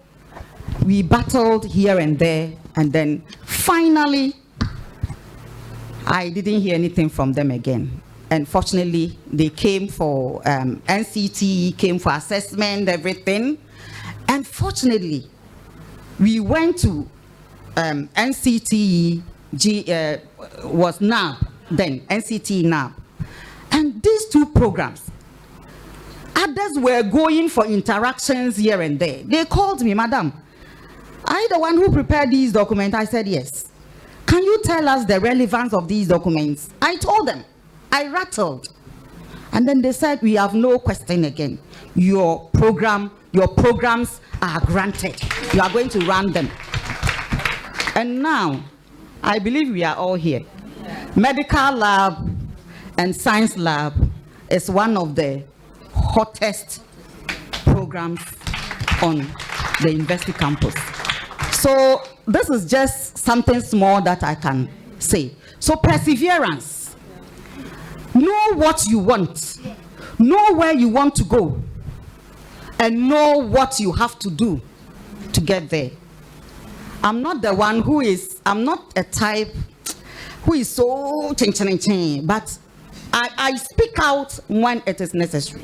we battled here and there, and then finally I didn't hear anything from them again. And fortunately, they came for NCT, came for assessment, everything. And fortunately, we went to NCT, was NAB, then NCT NAB. And these 2 programs, others were going for interactions here and there. They called me, Madam, are you the one who prepared these documents? I said, yes. Can you tell us the relevance of these documents? I told them. I rattled. And then they said, we have no question again. Your programs are granted. You are going to run them. And now, I believe we are all here. Medical lab and science lab is one of the hottest programs on the university campus. So this is just something small that I can say. So perseverance. Know what you want, know where you want to go, and know what you have to do to get there. I'm not the one who is, I'm not a type who is so ching, but I speak out when it is necessary.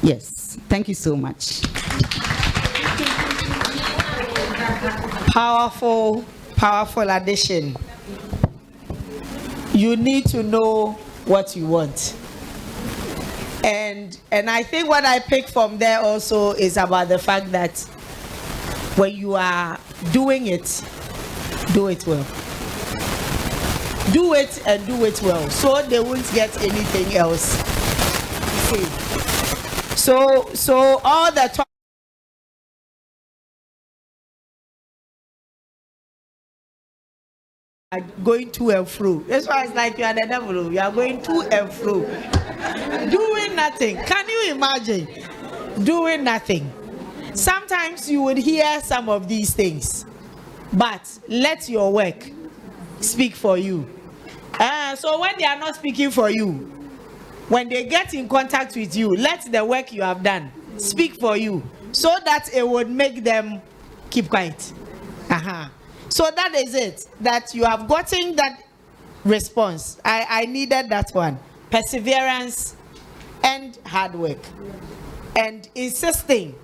Yes, thank you so much. Powerful, powerful addition. You need to know what you want. And I think what I pick from there also is about the fact that when you are doing it, do it well. Do it and do it well, so they won't get anything else. See. So all the talk going to and fro. That's why it's like you are the devil. You are going to and fro, doing nothing. Can you imagine doing nothing? Sometimes you would hear some of these things, but let your work speak for you. So when they are not speaking for you, when they get in contact with you, let the work you have done speak for you, so that it would make them keep quiet. So that is it, that you have gotten that response. I needed that one. Perseverance and hard work. And insisting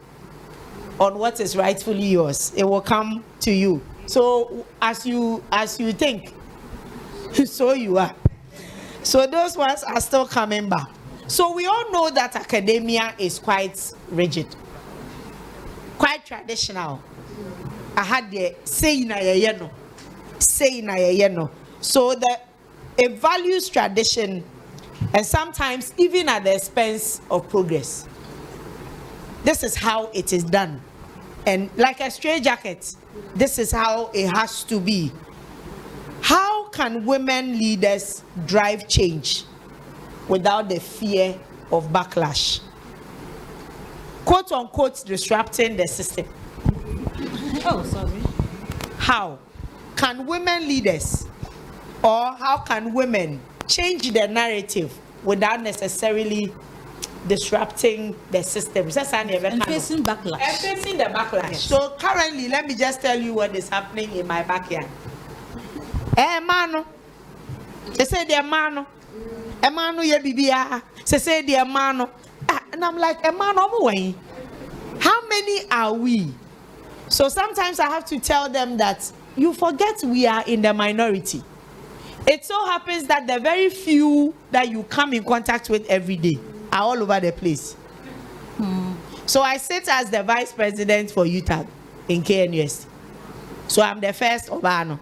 on what is rightfully yours. It will come to you. So as you think, so you are. So those ones are still coming back. So we all know that academia is quite rigid, quite traditional. I had the say na yeno. So it values tradition, and sometimes even at the expense of progress. This is how it is done. And like a straitjacket, this is how it has to be. How can women leaders drive change without the fear of backlash? Quote unquote, disrupting the system. Oh, sorry. How can women leaders, or how can women change the narrative without necessarily disrupting the system? And facing backlash. And facing the backlash. Yes. So currently, let me just tell you what is happening in my backyard. Mano. They say they're mano. Mano ye bibia. They say they're mano. And I'm like, mano, how many are we? So sometimes I have to tell them that you forget we are in the minority. It so happens that the very few that you come in contact with every day are all over the place. So I sit as the vice president for UTAG in KNUST. So I'm the first Obano.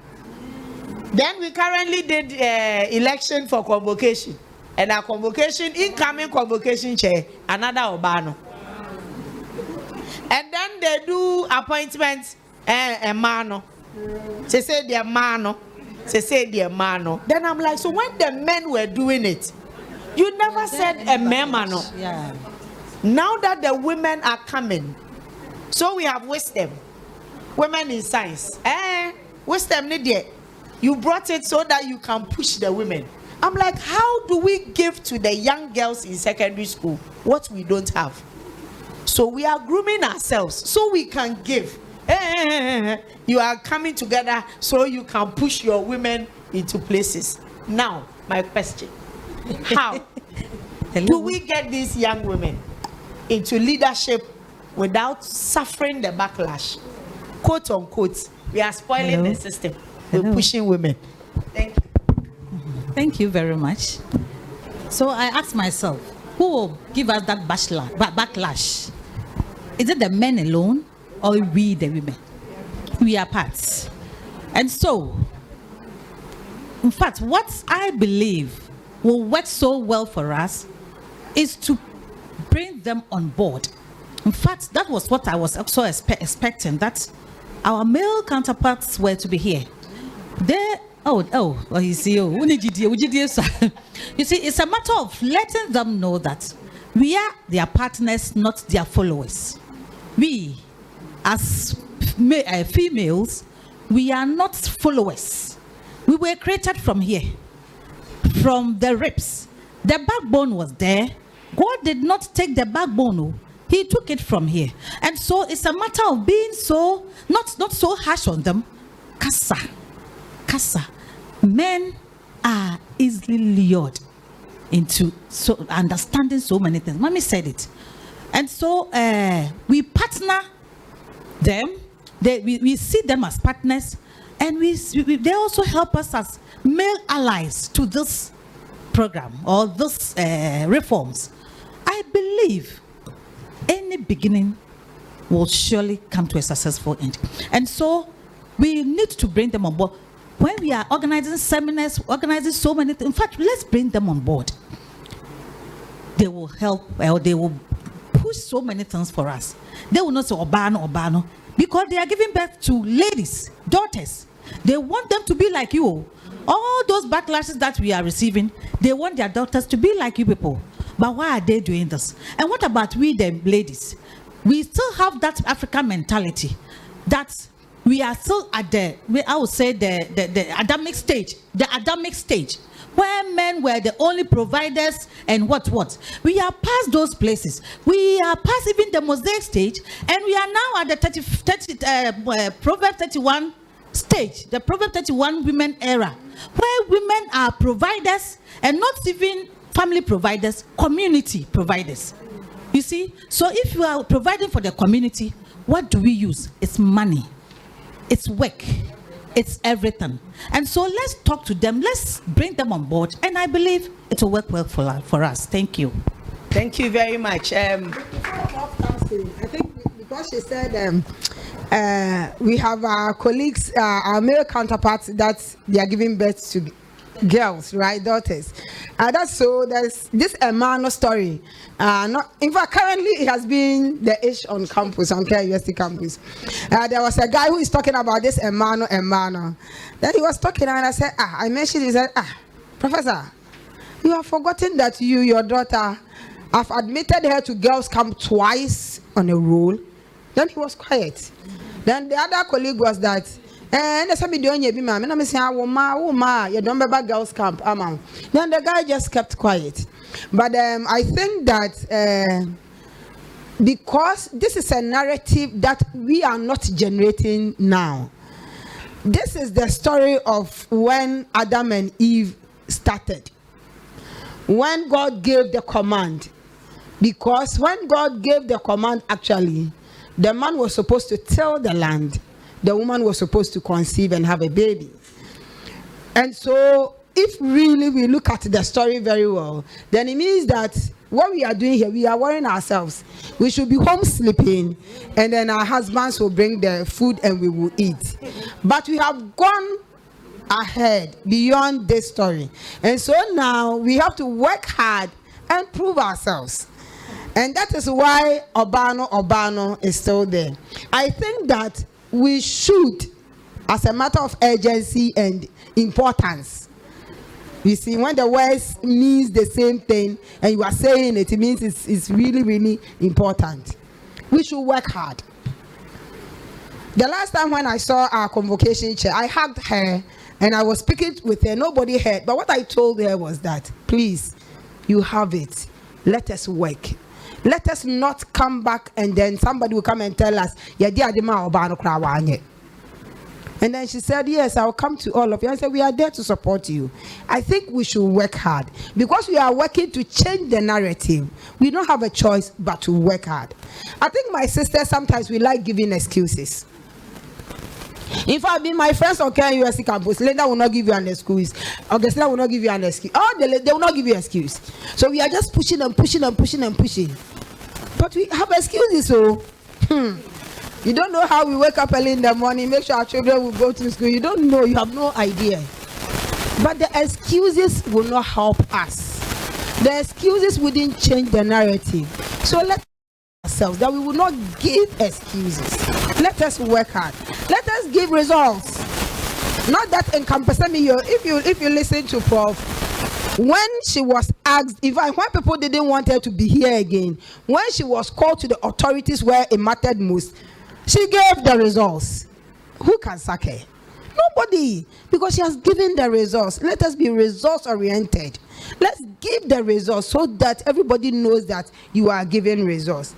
Then we currently did election for convocation. And our convocation, incoming convocation chair, another Obano. And then they do appointments and mano. They say they're mano. They say they're mano. Then I'm like, so when the men were doing it, you never said a mano. Yeah. Now that the women are coming, so we have wisdom. Women in science. Wisdom, you brought it so that you can push the women. I'm like, how do we give to the young girls in secondary school what we don't have? So we are grooming ourselves so we can give. You are coming together so you can push your women into places. Now, my question. How do we get these young women into leadership without suffering the backlash? Quote unquote, we are spoiling the system. We're pushing women. Thank you. Thank you very much. So I asked myself, who will give us that backlash? Is it the men alone or we, the women? We are parts. And so, in fact, what I believe will work so well for us is to bring them on board. In fact, that was what I was also expecting, that our male counterparts were to be here. You see, it's a matter of letting them know that we are their partners, not their followers. We, as females, we are not followers. We were created from here, from the ribs. The backbone was there. God did not take the backbone. He took it from here. And so it's a matter of being so, not so harsh on them. Kasa. Men are easily lured into so understanding so many things. Mommy said it. And so we partner them. We see them as partners. And they also help us as male allies to this program or this reforms. I believe any beginning will surely come to a successful end. And so we need to bring them on board. When we are organizing seminars, organizing so many things, in fact, let's bring them on board. They will help, or they will push so many things for us. They will not say, Obano, because they are giving birth to ladies, daughters. They want them to be like you. All those backlashes that we are receiving, they want their daughters to be like you people. But why are they doing this? And what about we, the ladies? We still have that African mentality that we are still at the Adamic stage. The Adamic stage, where men were the only providers and what. We are past those places. We are past even the Mosaic stage, and we are now at the Proverbs 31 stage, the Proverbs 31 women era, where women are providers and not even family providers, community providers. You see, so if you are providing for the community, what do we use? It's money. It's work, it's everything. And so let's talk to them, let's bring them on board, and I believe it will work well for us. Thank you. Thank you very much. I think because she said we have our colleagues, our male counterparts, that they are giving birth to girls, right, daughters. That's so. There's this Emano story. In fact, currently it has been the ish on campus, on KsTU campus. There was a guy who is talking about this Emano. Then he was talking, and I said, I mentioned. He said, Professor, you have forgotten that your daughter, have admitted her to girls' camp twice on a roll. Then he was quiet. Then the other colleague was that. And that's what I'm doing. I'm saying, you don't remember girls' camp. Then the guy just kept quiet. But I think that because this is a narrative that we are not generating now. This is the story of when Adam and Eve started. When God gave the command. Because when God gave the command, actually, the man was supposed to till the land. The woman was supposed to conceive and have a baby. And so, if really we look at the story very well, then it means that what we are doing here, we are worrying ourselves. We should be home sleeping, and then our husbands will bring the food and we will eat. But we have gone ahead beyond this story. And so now we have to work hard and prove ourselves. And that is why Obano is still there. I think that we should, as a matter of urgency and importance, you see, when the words means the same thing and you are saying it, it means it's really, really important. We should work hard. The last time when I saw our convocation chair, I hugged her and I was speaking with her. Nobody heard. But what I told her was that, please, you have it. Let us work. Let us not come back and then somebody will come and tell us, and then she said, yes, I'll come to all of you. I said, we are there to support you. I think we should work hard. Because we are working to change the narrative, we don't have a choice but to work hard. I think my sister, sometimes we like giving excuses. If I be my friends on KNUST campus, Linda will not give you an excuse. Augustina will not give you an excuse. Oh, they will not give you an excuse. So we are just pushing and pushing and pushing and pushing. But we have excuses, so... You don't know how we wake up early in the morning, make sure our children will go to school. You don't know, you have no idea. But the excuses will not help us. The excuses wouldn't change the narrative. So let ourselves that we will not give excuses. Let us work hard. Let us give results. Not that encompassing me. If you listen to Prof, when she was asked, in fact, when people didn't want her to be here again, when she was called to the authorities where it mattered most, she gave the results. Who can sack her? Nobody. Because she has given the results. Let us be results oriented. Let's give the results so that everybody knows that you are giving results.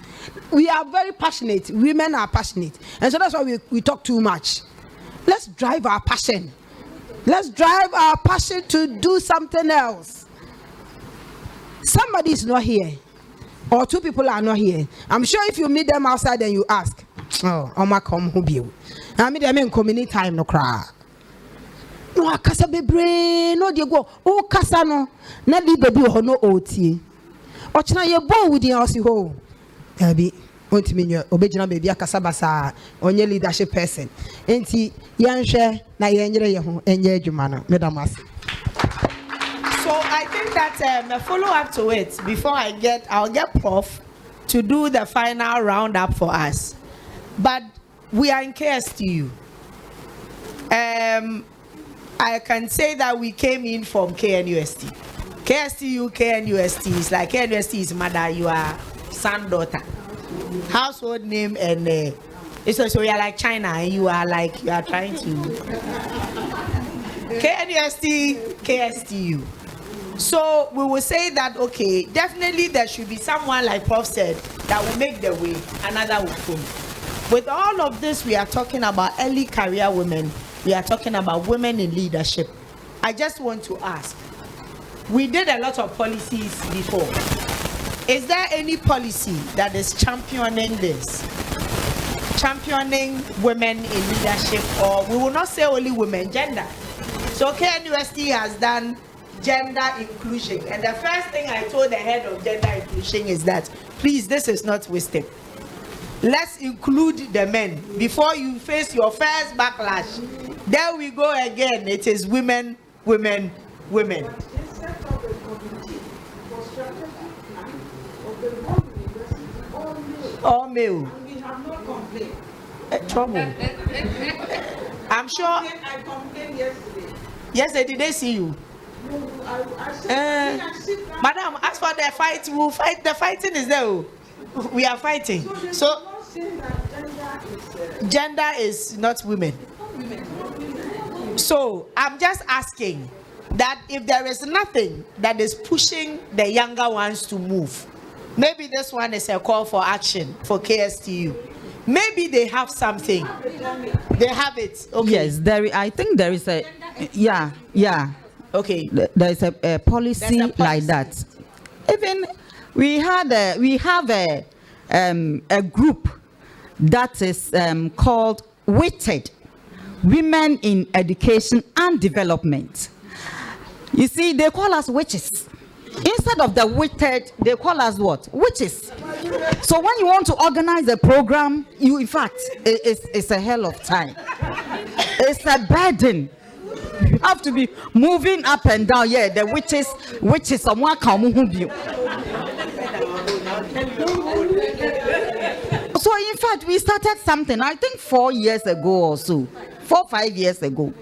We are very passionate. Women are passionate. And so that's why we talk too much. Let's drive our passion. Let's drive our passion to do something else. Somebody is not here. Or two people are not here. I'm sure if you meet them outside and you ask, oh, Oma come who be you? I mean, them in community time no cry. No, akasa bebre no dey go. Oh, kasa no. Na di baby ho no oti. Ochina ye bo with the house ho. Abi, ontimi nyo obegina baby akasa basa onye leadership person. Enti yanhwe na yenyere ye ho enye adwuma no. Madam Asi. So I think that a follow up to it before I'll get Prof to do the final roundup for us. But we are in KsTU. I can say that we came in from KNUST. KsTU, KNUST is like KNUST is mother, you are son, daughter. Household name and so you are like China and you are trying to KNUST, KsTU. So we will say that, okay, definitely there should be someone like Prof said that will make the way, another will follow. With all of this, we are talking about early career women. We are talking about women in leadership. I just want to ask, we did a lot of policies before. Is there any policy that is championing this? Championing women in leadership, or we will not say only women, gender. So KNUST has done gender inclusion, and the first thing I told the head of gender inclusion is that, please, this is not wisdom. Let's include the men before you face your first backlash. There we go again. It is women, women, women. All male. Trouble. I'm sure. I complained yesterday. Yesterday, did they see you? Madam, as for the fight, we'll fight. The fighting is there. We are fighting. So gender is not women. So I'm just asking that if there is nothing that is pushing the younger ones to move, maybe this one is a call for action for KsTU. Maybe they have something. They have it. Okay. Yes, I think there is a Okay. There is a policy like that. Even we have a group that is called WITED, Women in Education and Development. You see, they call us witches. Instead of the WITED, they call us what? Witches. So when you want to organize a program, in fact, it's a hell of time. It's a burden. have to be moving up and down. Yeah, the witches someone come who. So in fact, we started something, I think 4 years ago or so, 4-5 years ago,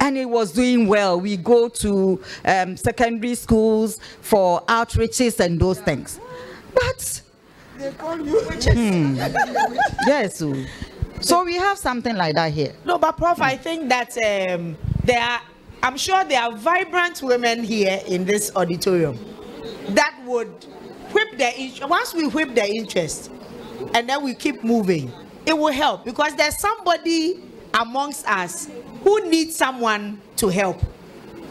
and it was doing well. We go to secondary schools for outreaches and those things. But they call you witches. Yes. So we have something like that here. No, but Prof, I think that I'm sure there are vibrant women here in this auditorium that would whip their interest. Once we whip their interest and then we keep moving, it will help, because there's somebody amongst us who needs someone to help.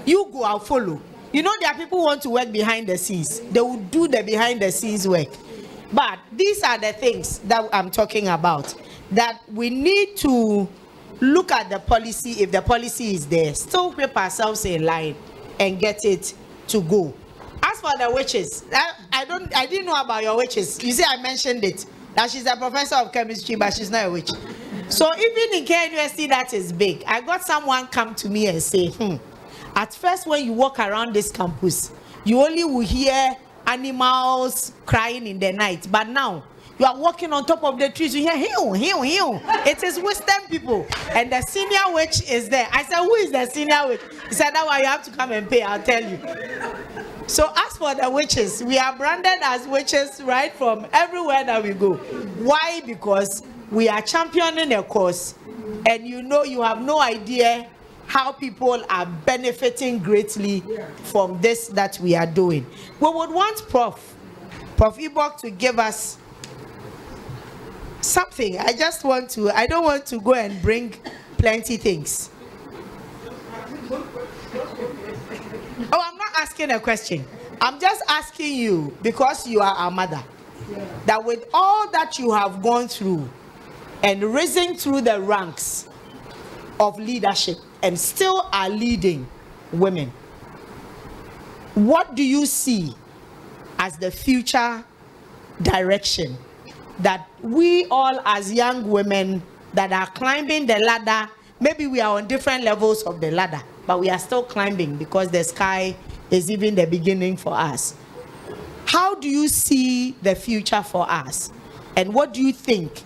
You go, I'll follow. You know, there are people who want to work behind the scenes. They will do the behind the scenes work. But these are the things that I'm talking about, that we need to look at the policy. If the policy is there, still whip ourselves in line and get it to go. As for the witches, I didn't know about your witches. You see, I mentioned it, that she's a professor of chemistry, but she's not a witch. So even in KNUST, that is big. I got someone come to me and say, at first when you walk around this campus, you only will hear animals crying in the night. But now, you are walking on top of the trees, you hear, hew, hew, hew. It is wisdom people. And the senior witch is there. I said, who is the senior witch? He said, that's why you have to come and pay, I'll tell you. So as for the witches, we are branded as witches right from everywhere that we go. Why? Because we are championing a cause, and you know, you have no idea how people are benefiting greatly from this that we are doing. We would want Prof Ibok to give us something. I don't want to go and bring plenty things. Oh, I'm not asking a question. I'm just asking you, because you are our mother, that with all that you have gone through and risen through the ranks of leadership and still are leading women, what do you see as the future direction that we all as young women that are climbing the ladder, maybe we are on different levels of the ladder, but we are still climbing because the sky is even the beginning for us. How do you see the future for us? And what do you think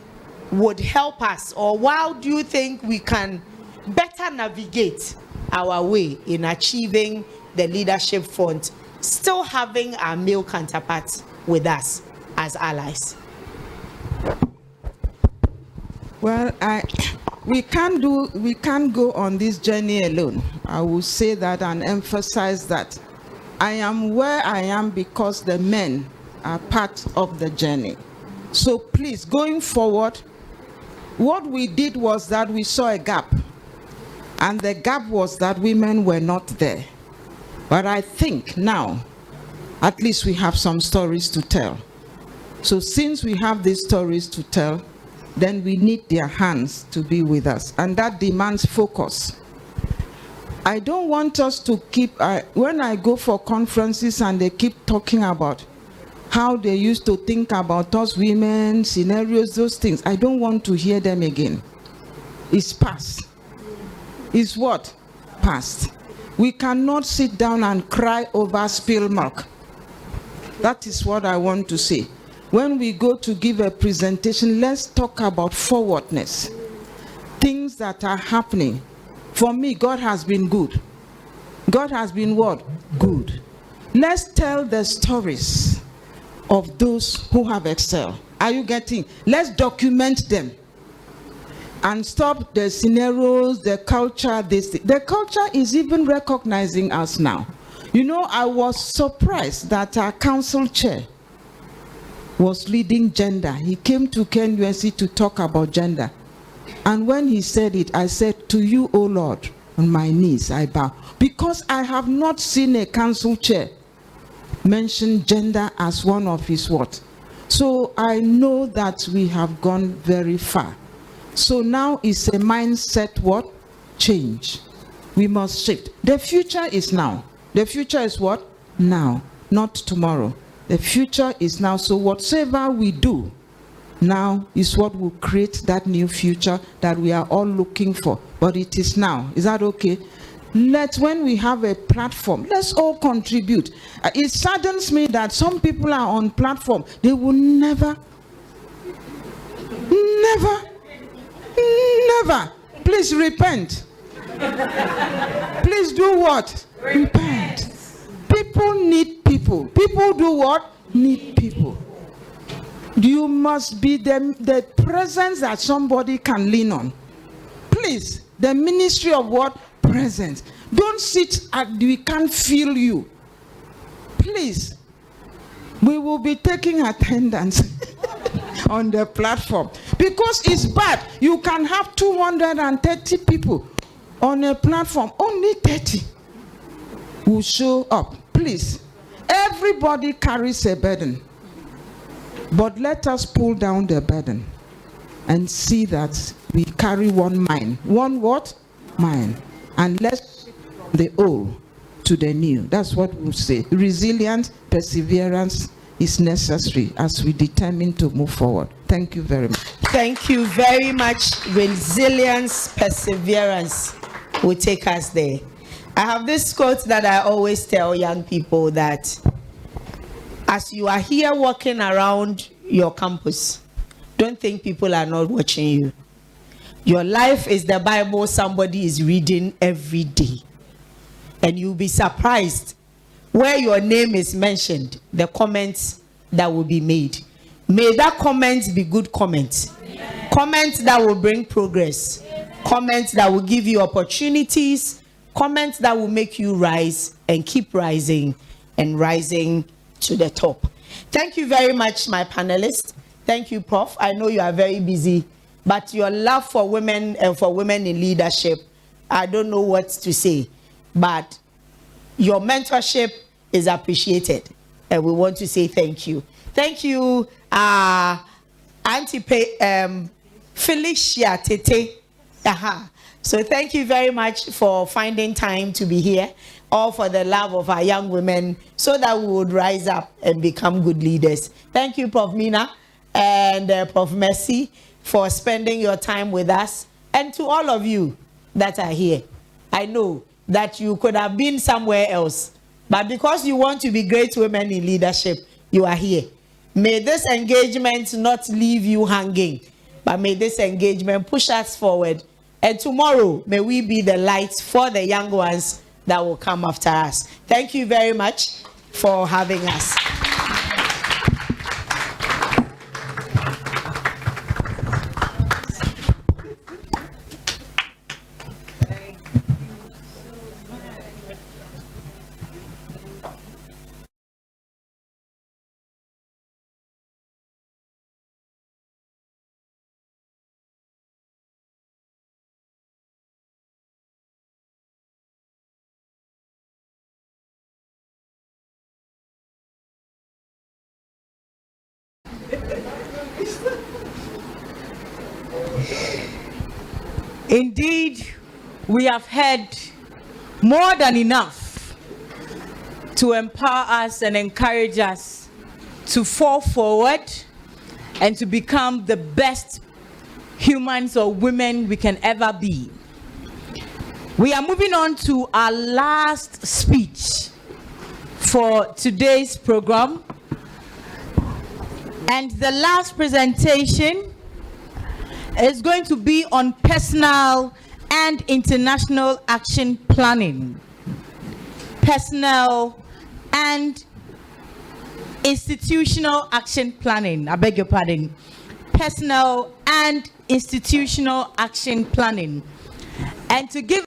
would help us, or how do you think we can better navigate our way in achieving the leadership front, still having our male counterparts with us as allies? Well, we can't go on this journey alone. I will say that and emphasize that I am where I am because the men are part of the journey. So please, going forward, what we did was that we saw a gap, and the gap was that women were not there. But I think now, at least we have some stories to tell. So since we have these stories to tell, then we need their hands to be with us, and that demands focus. I don't want us to keep, when I go for conferences and they keep talking about how they used to think about us women, scenarios, those things, I don't want to hear them again. It's past. It's what? Past. We cannot sit down and cry over spilled milk. That is what I want to say. When we go to give a presentation, let's talk about forwardness. Things that are happening. For me, God has been good. God has been what? Good. Let's tell the stories of those who have excelled. Are you getting? Let's document them. And stop the scenarios, the culture, the culture is even recognizing us now. You know, I was surprised that our council chair was leading gender. He came to KNUST to talk about gender. And when he said it, I said, to you, O Lord, on my knees I bow. Because I have not seen a council chair mention gender as one of his what. So I know that we have gone very far. So now it's a mindset what? Change. We must shift. The future is now. The future is what? Now, not tomorrow. The future is now. So whatever we do now is what will create that new future that we are all looking for. But it is now. Is that okay? when we have a platform, let's all contribute. It saddens me that some people are on platform, they will never, please repent. Please do what? Repent. People need people. People do what? Need people. You must be the presence that somebody can lean on. Please, the ministry of what? Presence. Don't sit and we can't feel you. Please, we will be taking attendance on the platform because it's bad. You can have 230 people on a platform, only 30 will show up. Please, everybody carries a burden, but let us pull down the burden and see that we carry one mind. One what? Mind. And let's shift from the old to the new. That's what we'll say. Resilience, perseverance is necessary as we determine to move forward. Thank you very much. Thank you very much. Resilience, perseverance will take us there. I have this quote that I always tell young people that as you are here walking around your campus, don't think people are not watching you. Your life is the Bible somebody is reading every day. And you'll be surprised where your name is mentioned, the comments that will be made. May that comment be good comments. Comments that will bring progress. Comments that will give you opportunities. Comments that will make you rise and keep rising and rising to the top. Thank you very much, my panelists. Thank you, Prof. I know you are very busy, but your love for women and for women in leadership, I don't know what to say, but your mentorship is appreciated, and we want to say thank you. Thank you, Auntie Felicia Tettey. So thank you very much for finding time to be here, all for the love of our young women, so that we would rise up and become good leaders. Thank you, Prof. Mina and Prof. Mercy, for spending your time with us, and to all of you that are here. I know that you could have been somewhere else, but because you want to be great women in leadership, you are here. May this engagement not leave you hanging, but may this engagement push us forward. And tomorrow, may we be the light for the young ones that will come after us. Thank you very much for having us. Indeed, we have heard more than enough to empower us and encourage us to fall forward and to become the best humans or women we can ever be. We are moving on to our last speech for today's program. And the last presentation is going to be on personal and international action planning. Personal and institutional action planning. I beg your pardon. Personal and institutional action planning. And to give